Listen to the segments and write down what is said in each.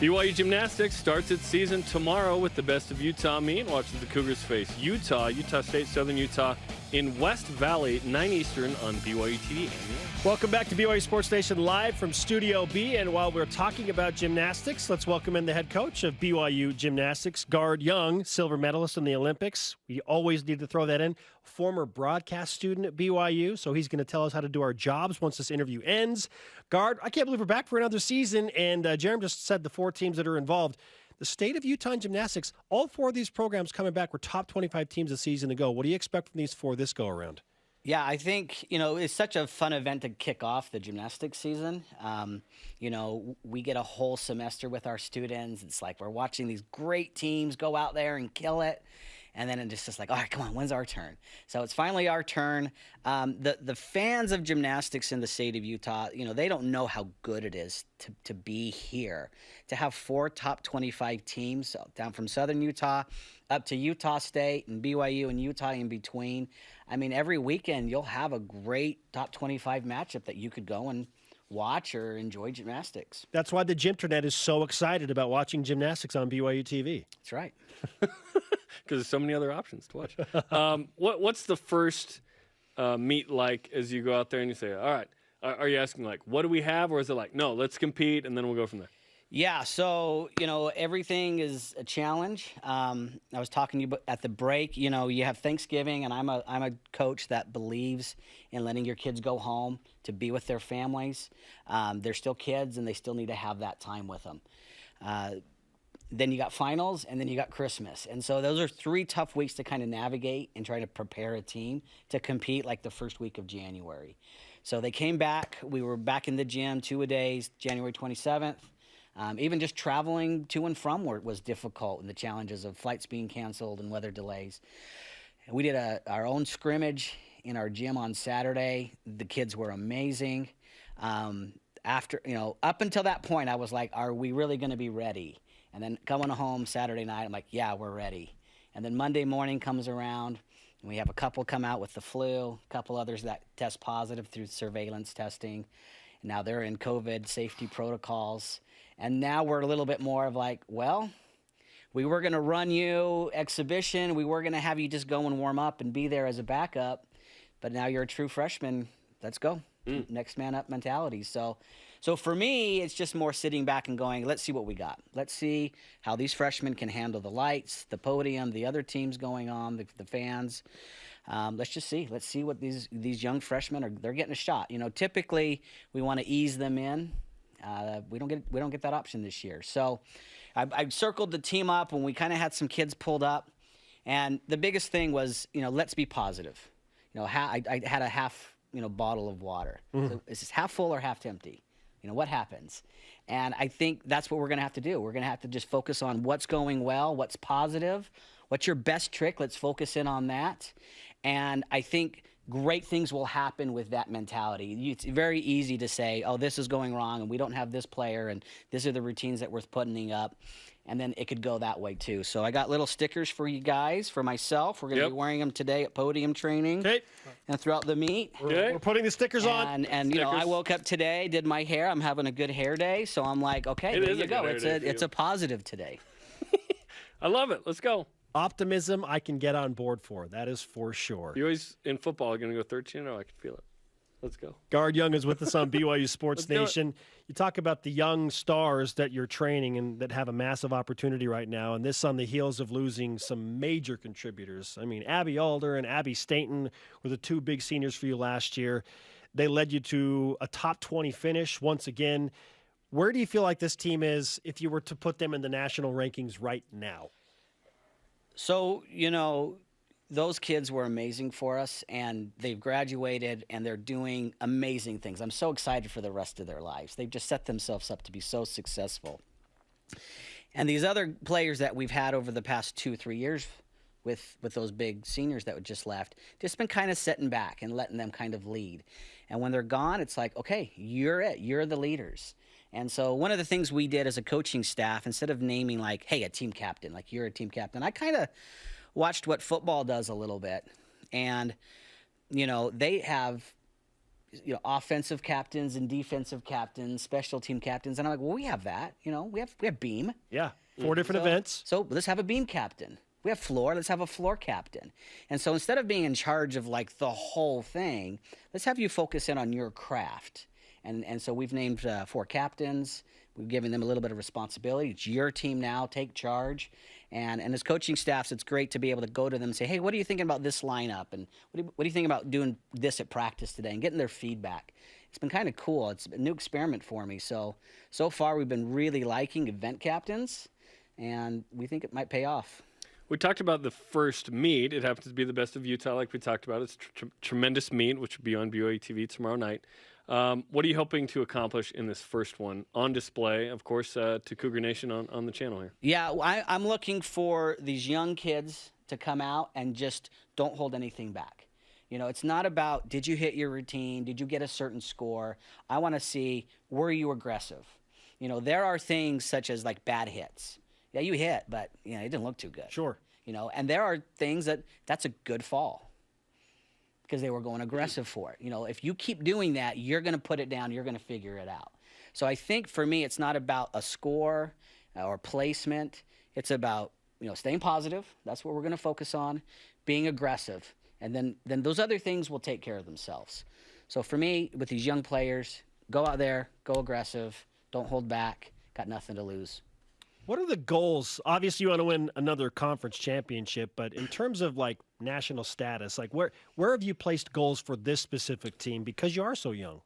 BYU Gymnastics starts its season tomorrow with the Best of Utah meet. Watches the Cougars face Utah State, Southern Utah in West Valley, 9 Eastern on BYU TV. Welcome back to BYU Sports Nation live from Studio B. And while we're talking about gymnastics, let's welcome in the head coach of BYU Gymnastics, Guard Young, silver medalist in the Olympics. We always need to throw that in. Former broadcast student at BYU, so he's going to tell us how to do our jobs once this interview ends. Guard, I can't believe we're back for another season, and Jerem just said the 4 teams that are involved. The state of Utah gymnastics, all 4 of these programs coming back were top 25 teams a season ago. What do you expect from these 4 this go-around? Yeah, I think, it's such a fun event to kick off the gymnastics season. We get a whole semester with our students. It's like we're watching these great teams go out there and kill it. And then it's just like, all right, come on, when's our turn? So it's finally our turn. The fans of gymnastics in the state of Utah, they don't know how good it is to be here, to have 4 top 25 teams down from Southern Utah up to Utah State and BYU and Utah in between. I mean, every weekend you'll have a great top 25 matchup that you could go and watch or enjoy gymnastics. That's why the Gymternet is so excited about watching gymnastics on BYU TV. That's right. Because there's so many other options to watch. What's the first meet like as you go out there and you say, all right, are you asking like, what do we have? Or is it like, no, let's compete and then we'll go from there? Yeah, so, everything is a challenge. I was talking to you at the break, you have Thanksgiving, and I'm a coach that believes in letting your kids go home to be with their families. They're still kids, and they still need to have that time with them. Then you got finals, and then you got Christmas. And so those are 3 tough weeks to kind of navigate and try to prepare a team to compete like the first week of January. So they came back. We were back in the gym 2-a-days, January 27th. Even just traveling to and from work was difficult, and the challenges of flights being canceled and weather delays. We did our own scrimmage in our gym on Saturday. The kids were amazing. Up until that point, I was like, are we really going to be ready? And then coming home Saturday night, I'm like, yeah, we're ready. And then Monday morning comes around, and we have a couple come out with the flu, a couple others that test positive through surveillance testing. And now they're in COVID safety protocols. And now we're a little bit more of like, well, we were going to run you exhibition. We were going to have you just go and warm up and be there as a backup. But now you're a true freshman. Let's go. Next man up mentality. So for me, it's just more sitting back and going, let's see what we got. Let's see how these freshmen can handle the lights, the podium, the other teams going on, the fans. Let's just see. Let's see what these young freshmen they're getting a shot. Typically we want to ease them in. We don't get that option this year. So I circled the team up when we kind of had some kids pulled up, and the biggest thing was, let's be positive. I had a half, bottle of water. So is this half full or half empty? What happens? And I think that's what we're going to have to do. We're going to have to just focus on what's going well, what's positive, what's your best trick. Let's focus in on that. And I think great things will happen with that mentality. It's very easy to say, oh, this is going wrong, and we don't have this player, and these are the routines that we're putting up. And then it could go that way, too. So I got little stickers for you guys, for myself. We're going to be wearing them today at podium training and throughout the meet. We're putting the stickers on. And I woke up today, did my hair. I'm having a good hair day. So I'm like, okay, there you go. It's a positive today. I love it. Let's go. Optimism I can get on board for. That is for sure. You always, in football, are going to go 13-0. I can feel it. Let's go. Guard Young is with us on BYU Sports Nation. You talk about the young stars that you're training and that have a massive opportunity right now, and this on the heels of losing some major contributors. I mean, Abby Alder and Abby Stainton were the 2 big seniors for you last year. They led you to a top 20 finish once again. Where do you feel like this team is if you were to put them in the national rankings right now? So, those kids were amazing for us, and they've graduated, and they're doing amazing things. I'm so excited for the rest of their lives. They've just set themselves up to be so successful. And these other players that we've had over the past 2-3 years with those big seniors that just left, just been kind of sitting back and letting them kind of lead. And when they're gone, it's like, okay, you're it. You're the leaders. And so one of the things we did as a coaching staff, instead of naming like, hey, a team captain, like you're a team captain, I kind of watched what football does a little bit. And, they have offensive captains and defensive captains, special team captains. And I'm like, well, we have that. We have beam. Yeah, 4 different events. So let's have a beam captain. We have floor. Let's have a floor captain. And so instead of being in charge of like the whole thing, let's have you focus in on your craft. And so we've named 4 captains. We've given them a little bit of responsibility. It's your team now. Take charge. And as coaching staffs, it's great to be able to go to them and say, hey, what are you thinking about this lineup? And what do you think about doing this at practice today? And getting their feedback. It's been kind of cool. It's a new experiment for me. So far, we've been really liking event captains, and we think it might pay off. We talked about the first meet. It happens to be the Best of Utah, like we talked about. It's tremendous meet, which will be on BYU TV tomorrow night. What are you hoping to accomplish in this first one? On display, of course, to Cougar Nation on the channel here. Yeah, I'm looking for these young kids to come out and just don't hold anything back. It's not about, did you hit your routine? Did you get a certain score? I want to see, were you aggressive? There are things such as like bad hits. Yeah, you hit, but it didn't look too good. Sure. And there are things that's a good fall because they were going aggressive for it. If you keep doing that, you're going to put it down. You're going to figure it out. So I think for me, it's not about a score or placement. It's about, staying positive. That's what we're going to focus on, being aggressive. And then those other things will take care of themselves. So for me, with these young players, go out there, go aggressive, don't hold back, got nothing to lose. What are the goals? Obviously, you want to win another conference championship, but in terms of like national status, like where have you placed goals for this specific team because you are so young?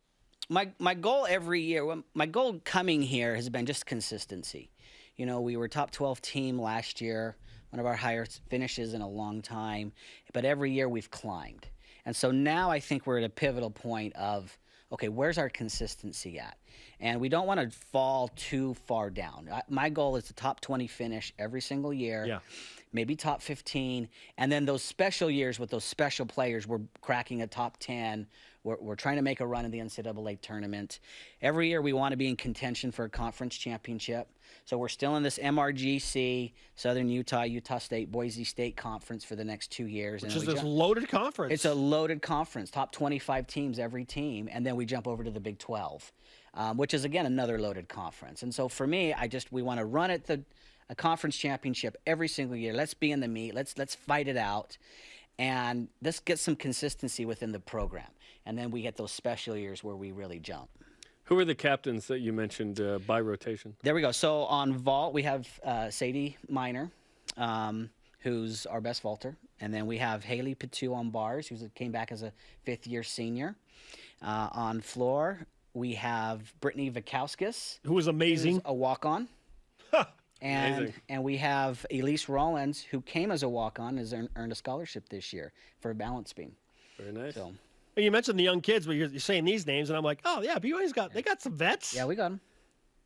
My goal every year, my goal coming here has been just consistency. We were top 12 team last year, one of our highest finishes in a long time, but every year we've climbed. And so now I think we're at a pivotal point of, okay, where's our consistency at? And we don't want to fall too far down. My goal is the top 20 finish every single year, maybe top 15. And then those special years with those special players, we're cracking a top 10. We're trying to make a run in the NCAA tournament. Every year we want to be in contention for a conference championship. So we're still in this MRGC, Southern Utah, Utah State, Boise State conference for the next 2 years. Which is this loaded conference. It's a loaded conference, top 25 teams every team. And then we jump over to the Big 12. Which is, again, another loaded conference. And so for me, we want to run at a conference championship every single year. Let's be in the meet. Let's fight it out. And let's get some consistency within the program. And then we get those special years where we really jump. Who are the captains that you mentioned by rotation? There we go. So on vault, we have Sadie Miner, who's our best vaulter. And then we have Haley Patu on bars, who came back as a fifth-year senior. On floor, we have Brittany Vikauskis, who was amazing, a walk-on, and we have Elise Rollins, who came as a walk-on, has earned a scholarship this year for a balance beam. Very nice. So, you mentioned the young kids, but you're saying these names, and I'm like, oh yeah, BYU's got some vets. Yeah, we got them.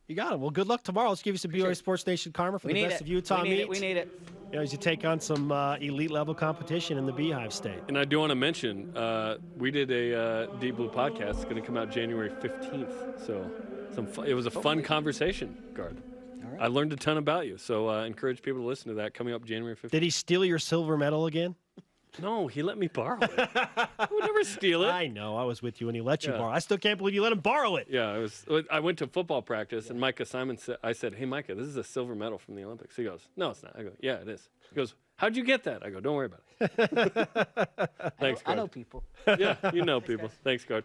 You got them. Well, good luck tomorrow. Let's give you some BYU Sports Nation karma for the Best of Utah meet. We need it. As you take on some elite level competition in the Beehive State. And I do want to mention, we did a Deep Blue podcast. It's going to come out January 15th. So it was a fun conversation, Guard. All right. I learned a ton about you. So I encourage people to listen to that coming up January 15th. Did he steal your silver medal again? No, he let me borrow it. I would never steal it. I know. I was with you when he let you borrow. I still can't believe you let him borrow it. Yeah, I went to football practice, and Micah Simon said, I said, hey, Micah, this is a silver medal from the Olympics. He goes, no, it's not. I go, yeah, it is. He goes, how'd you get that? I go, don't worry about it. Thanks, Guard. I know people. Yeah, you know people. Thanks, Guard.